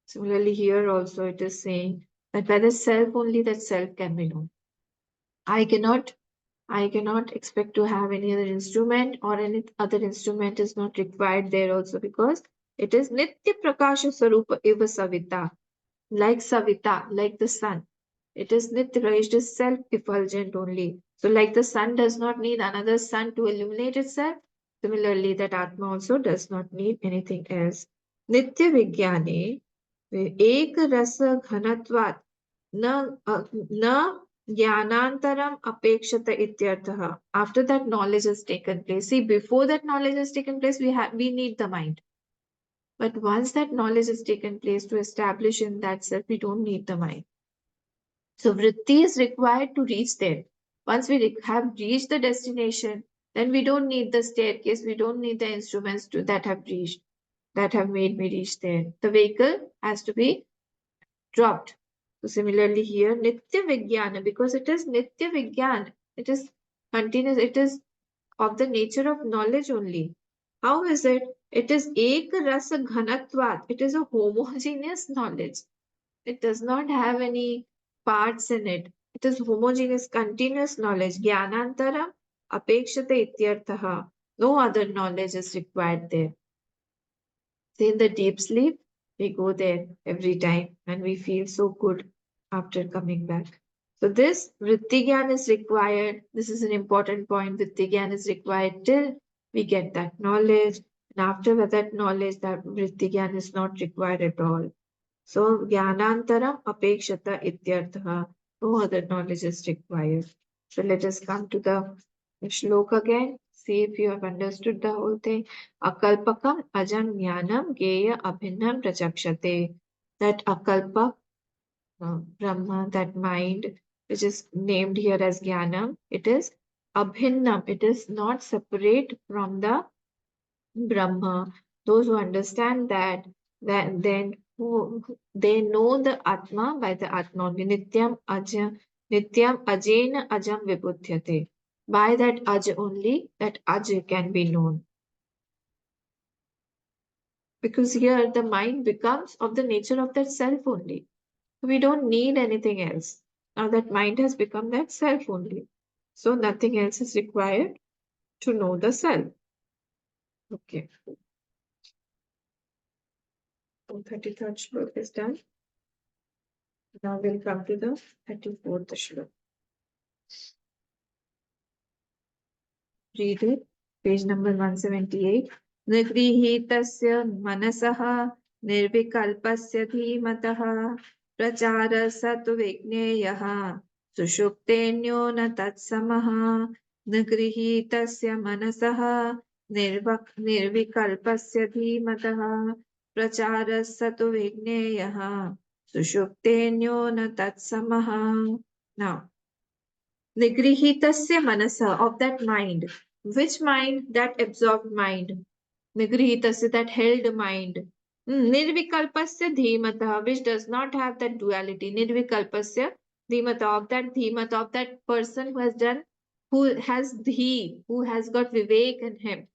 Similarly, here also it is saying that by the self only that self can be known. I cannot I cannot expect to have any other instrument, or any other instrument is not required there also because it is Nitya Prakasha Sarupa Eva Savita, like Savita, like the sun. It is Nitya, it is self-effulgent only. So like the sun does not need another sun to illuminate itself, similarly that Atma also does not need anything else. Nitya Vijnane एक रस घनत्वात् न ज्ञानांतरम अपेक्षत इत्यर्थः. After that knowledge has taken place, see, before that knowledge has taken place, we need the mind. But once that knowledge has taken place, to establish in that self, we don't need the mind. So vritti is required to reach there. Once we have reached the destination, then we don't need the staircase, we don't need the instruments that have reached, that have made me reach there. The vehicle has to be dropped. So similarly here, Nitya Vijnana, because it is Nitya Vigyan, it is continuous, it is of the nature of knowledge only. How is it? It is Ek Rasa Ghanatvat. It is a homogeneous knowledge. It does not have any parts in it. It is homogeneous, continuous knowledge. Jnanantaram apekshate ityarthaha. No other knowledge is required there. So in the deep sleep, we go there every time and we feel so good after coming back. So this Vritti Gyan is required. This is an important point. Vritti Gyan is required till we get that knowledge. And after that knowledge, that Vritti Gyan is not required at all. So Jnanantaram apekshata ityartha. No other knowledge is required. So let us come to the Shlok again. See if you have understood the whole thing. Akalpakam ajam jnanam geya abhinam prachakshate. That akalpak, Brahma, that mind, which is named here as jnanam, it is abhinnam. It is not separate from the Brahma. Those who understand that, then who they know the Atma by the Atma only. Nityam ajena ajam vibudhyate. By that aj only, that aj can be known. Because here the mind becomes of the nature of that self only. We don't need anything else. Now that mind has become that self only. So nothing else is required to know the self. Okay. So 33rd shlok is done. Now we'll come to the 34th shlok. Read it. Page number 178. Nigrihitasya manasaha nirvikalpasya dhimataha prachara satu vigneyaha sushuptenyo na tatsamaha nigrihitasya manasaha nirvikalpasya dhimataha prachara satu vigneyaha sushuptenyo na tatsamaha. Now, Nigrihitasya manasa, of that mind. Which mind? That absorbed mind. Nigrihitasya, that held mind. Nirvikalpasya dhimata, which does not have that duality. Nirvikalpasya dhimata, of that person who has who has got vivek in him.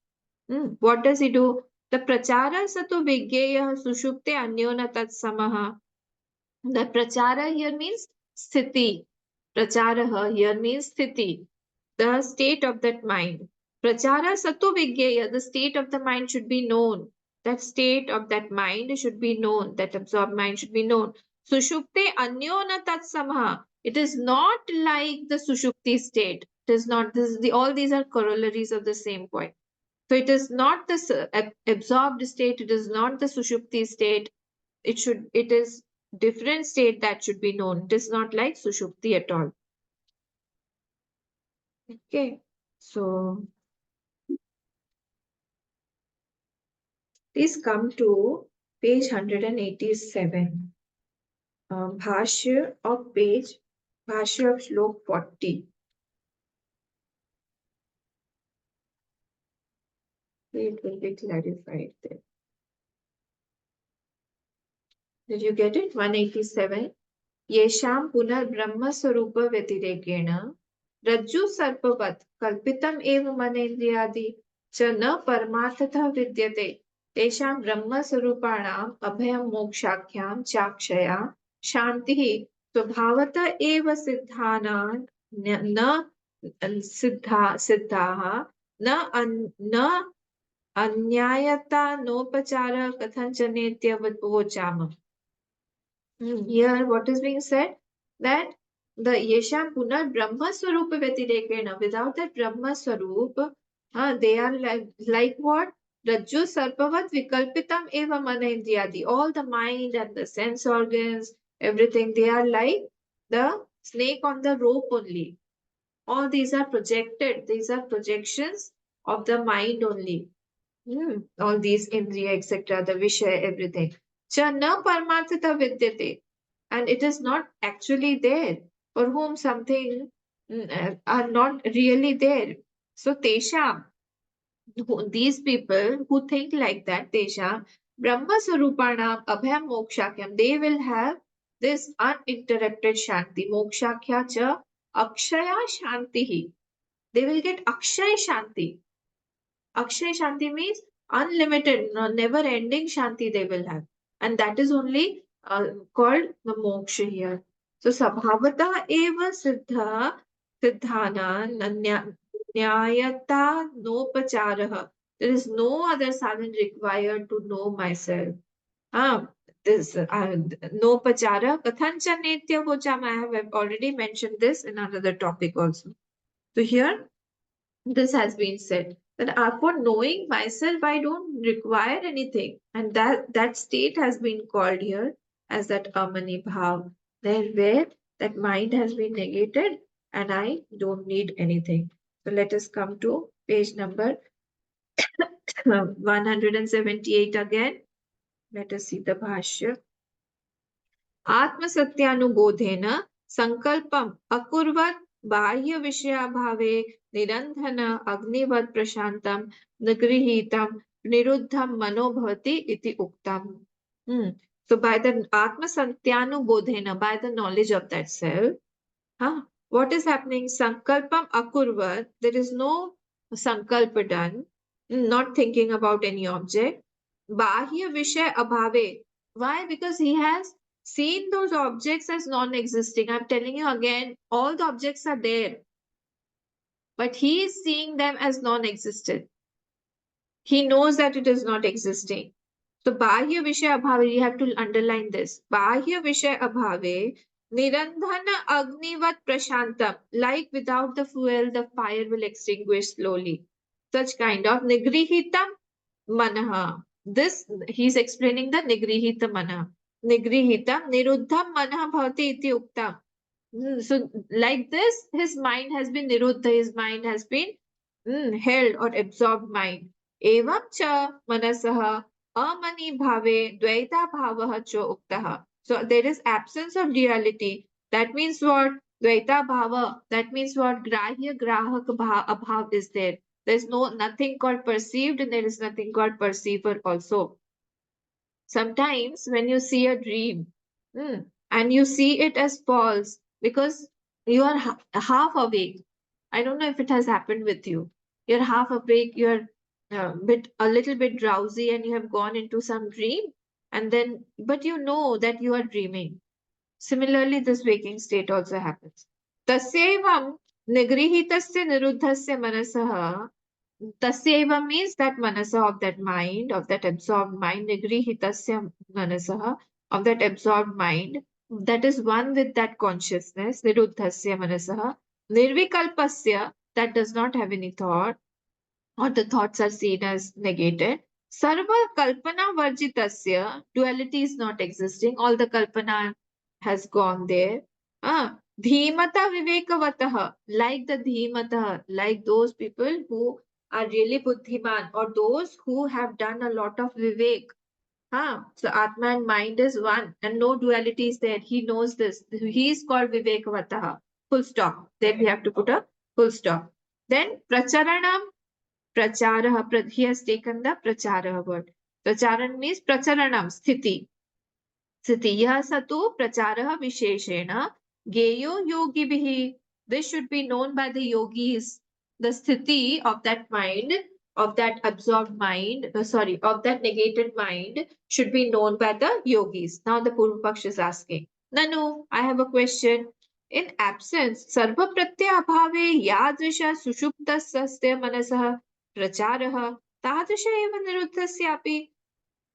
What does he do? The prachara sato vigyeya sushupte anyona tat samaha. The prachara here means sthiti. Prachara here means sthiti, the state of that mind. Prachara sato vigyeya, the state of the mind should be known. That state of that mind should be known. That absorbed mind should be known. Sushupte anyo na tatsamaha. It is not like the sushupti state. It is not. This is all these are corollaries of the same point. So it is not the absorbed state. It is not the sushupti state. It is different state that should be known. It is not like sushupti at all. Okay. So please come to page 187. Bhashya of Shlok 40. It will be clarified there. Did you get it? 187. येषां पुनर्ब्रह्मस्वरूपव्यतिरेकेण रज्जुसर्पवत् कल्पितम् एव मनेन्द्रियादि च न परमार्थतः विद्यते तेषां ब्रह्मस्वरूपाणाम् अभयं मोक्षाख्यां चाक्षया शान्तिः स्वभावत एव सिद्धाः न अन्यायतानोपचारः कथञ्चनेत्यवोचामः. Here, what is being said? That the Yesham Punar Brahma Swarupa Vyatirekena, without that Brahma Swarup, they are like what? Rajju Sarpavat Vikalpitam Eva Mana Indriyadi. All the mind and the sense organs, everything, they are like the snake on the rope only. All these are projected, these are projections of the mind only. All these Indriya, etc., the Vishaya, everything. Cha na parmarthata vidyate. And it is not actually there. For whom something are not really there. So Tesham, these people who think like that, Tesham, Brahma Sarupanam Abhyam Mokshakyam, they will have this uninterrupted Shanti. Mokshakya cha Akshaya Shantihi. They will get Akshay Shanti. Akshay Shanti means unlimited, never ending Shanti they will have. And that is only called the moksha here. So Sabhavata eva siddhana nyayata nopacharaha. There is no other sadhan required to know myself. This nopachara kathancha netya vocham. I have already mentioned this in another topic also. So here this has been said that for knowing myself I don't require anything, and that state has been called here as that amani bhav, there where that mind has been negated and I don't need anything. So let us come to page number 178 again. Let us see the bhashya. आत्मसत्यानुबोधेन संकल्पम अकुर्वत् बाह्य विषयाभावे निरंधन अग्निवत् प्रशांतम निगृहीतम निरुद्धम मनो भवति इति उक्तम. So by the atmasatyanu by the knowledge of that self, what is happening? Sankalpam akurvat, there is no sankalpa done, not thinking about any object. Bahya Vishay Abhave. Why? Because he has seen those objects as non-existing. I'm telling you again, all the objects are there, but he is seeing them as non-existent. He knows that it is not existing. So Bahya Vishay Abhave, you have to underline this. Bahya Vishay Abhave, Nirandhana Agnivat Prashantam. Like without the fuel, the fire will extinguish slowly. Such kind of Nigrihitam Manaha. This, he's explaining the Nigrihita Manaha. Nigrihitam Niruddham Manaha Bhavati Iti Uktam. So like this, his mind has been niruddha, his mind has been held or absorbed mind. Evam cha manasaha amani bhave dvaita bhavah cha uktaha. So there is absence of duality. That means what? Dvaita bhava. That means what? Grahya grahak abhav is there. There is nothing called perceived and there is nothing called perceiver also. Sometimes when you see a dream and you see it as false because you are half awake. I don't know if it has happened with you. You're half awake, you're a little bit drowsy and you have gone into some dream and then, but you know that you are dreaming. Similarly, this waking state also happens. Tasyevam nigrihitasya niruddhasya manasah. Tasyevam means that manasa, of that mind, of that absorbed mind, nigrihitasya manasah, of that absorbed mind, that is one with that consciousness, niruddhasya manasah, nirvikalpasya, that does not have any thought, or the thoughts are seen as negated. Sarva kalpana varjitasya, duality is not existing, all the kalpana has gone there. Dhimata vivekavatah, like the dhimata, like those people who are really buddhiman, or those who have done a lot of vivek. So Atma and mind is one, and no duality is there. He knows this. He is called vivekavatah. Full stop. Then we have to put a full stop. Then pracharanam. Pracharah, he has taken the pracharah word. Pracharan means pracharanam, sthiti. Sthiti, yah satu pracharah visheshena, geyo yogibihi. This should be known by the yogis. The sthiti of that mind, of that absorbed mind, of that negated mind, should be known by the yogis. Now the Purva Paksh is asking, Nanu, I have a question. In absence, sarva pratyaya abhave yadrisha sushuptasya manasah प्रचारः तादृश एव निरुद्धस्यापि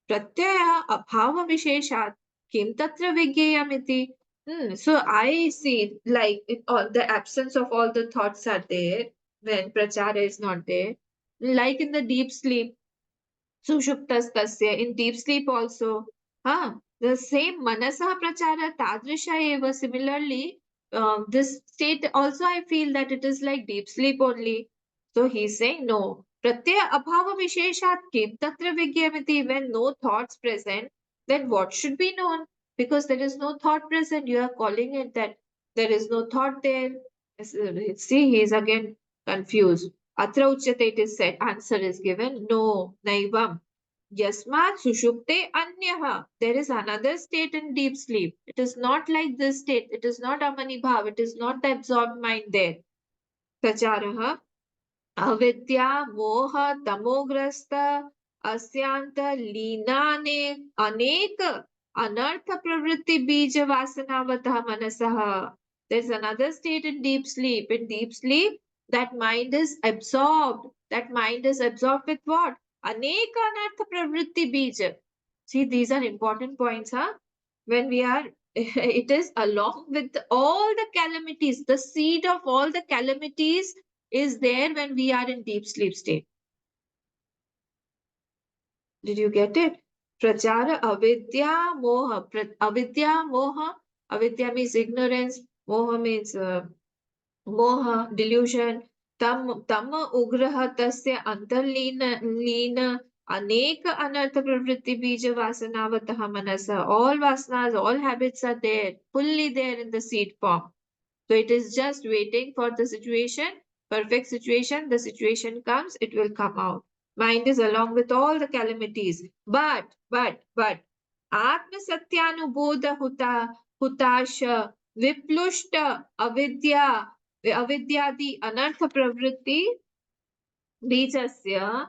प्रत्ययः अभावविशेषात् किं तत्र विज्ञेयमिति. So I see, like in all the absence of all the thoughts are there when prachara is not there, like in the deep sleep. Sushuptastasya, in deep sleep also. The same manasa prachara tadrisha eva. Similarly, this state also I feel that it is like deep sleep only. So he's saying no. Pratyaya abhava visheshat kim tatra vigyamiti. When no thoughts present, then what should be known? Because there is no thought present. You are calling it that there is no thought there. See, he is again confused. Atra uchyate, it is said, answer is given, no, naivam. Yasmat sushupte anyaha. There is another state in deep sleep. It is not like this state. It is not amani bhav. It is not the absorbed mind there. Pracharaha अविद्या मोह तमोग्रस्त अस्यांत लीनाने अनेक अनर्थ प्रवृत्ति बीज वासनावतः मनसः. There's another state in deep sleep. In deep sleep, that mind is absorbed. That mind is absorbed with what? Aneka anartha pravritti bija. See, these are important points, when we are, it is along with all the calamities, the seed of all the calamities is there when we are in deep sleep state. Did you get it? Prachara avidya moha. Avidya moha. Avidya means ignorance. Moha means moha, delusion. Tama ugraha tasya antarlina aneka anartha pravritti bija vasanavataha manasa. All vasanas, all habits are there, fully there in the seed form. So it is just waiting for the situation, perfect situation. The situation comes, it will come out. Mind is along with all the calamities. But, Atma Satyanubodha Hutasha Viplushta Avidyadi Anartha Pravritti बीजस्य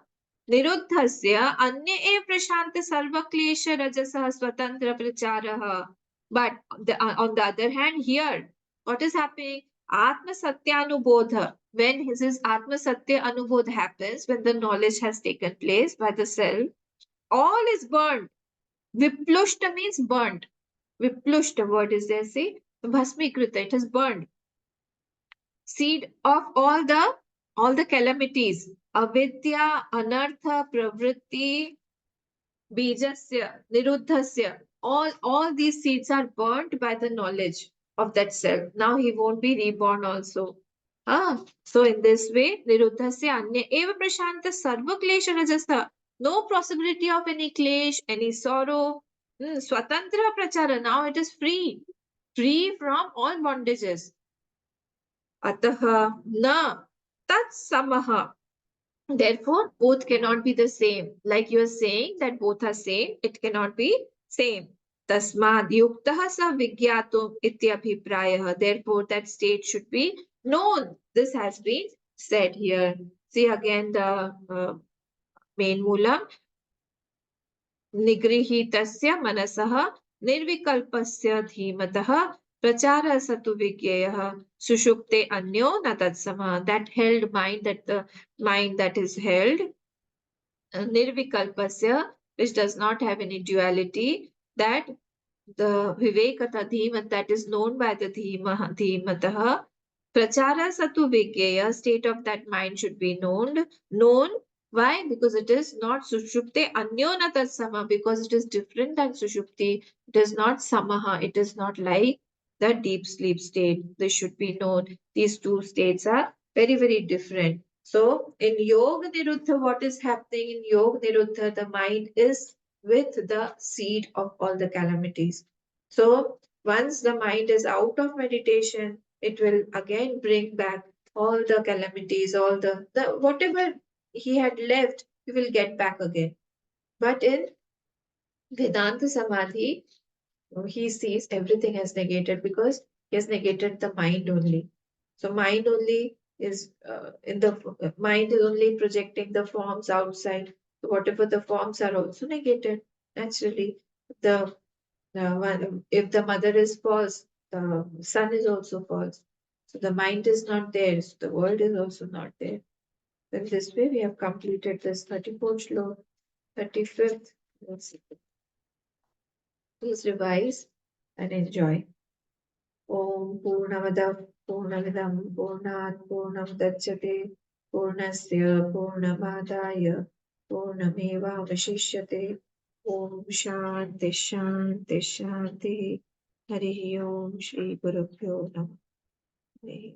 निरुद्धस्य अन्य एव प्रशांत सर्वक्लेश रजसः स्वतंत्र प्रचारः. But on the other hand, here, what is happening? Atma Satyanubodha. When his Atma Satya Anubodh happens, when the knowledge has taken place by the self, all is burned. Viplushta means burnt. Viplushta word is there, see? Bhasmikrita, it has burned. Seed of all the calamities. Avidya, anartha, pravritti, bijasya, niruddhasya. All these seeds are burnt by the knowledge of that self. Now he won't be reborn also. So in this way, niruddhasya anya eva prashanta sarva klesha rajasa. No possibility of any klesh, any sorrow. Swatantra prachara. Now it is free. Free from all bondages. Ataha na tat samaha. Therefore, both cannot be the same. Like you are saying that both are same, it cannot be same. Tasmad yuktaha sa vigyatum ityabhiprayah. Therefore, that state should be known. This has been said here. See again the main moolam. Nigrihitasya manasah निर्विकल्पस्य धीमतः प्रचारः सतु विज्ञेयः सुषुप्ते अन्यो न तत्समः. That held mind, that the mind that is held nirvikalpasya, which does not have any duality, that the vivekata dhimat, that is known by the dhimatah, prachara satu vigyeya, state of that mind should be known. Why? Because it is not sushupte anyona tatsama, because it is different than sushupti. It is not samaha, it is not like the deep sleep state. This should be known. These two states are very, very different. So in Yoga Niruddha, what is happening in Yoga Niruddha? The mind is with the seed of all the calamities. So once the mind is out of meditation, it will again bring back all the calamities, all the whatever he had left, he will get back again. But in Vedanta Samadhi, he sees everything as negated because he has negated the mind only. So mind only is in the mind is only projecting the forms outside. So whatever the forms are also negated. Naturally, the if the mother is false, the son is also false. So the mind is not there. So the world is also not there. In this way, we have completed this 34th shlok, 35th. Please revise and enjoy. Om Purnamadav Purnamidam Purnat Purnamudachyate Purnasya Purnamadaya Purnameva Vashishyate. Om Shanti Shanti Shanti. Hari Om Shri Gurubhyo Namaha.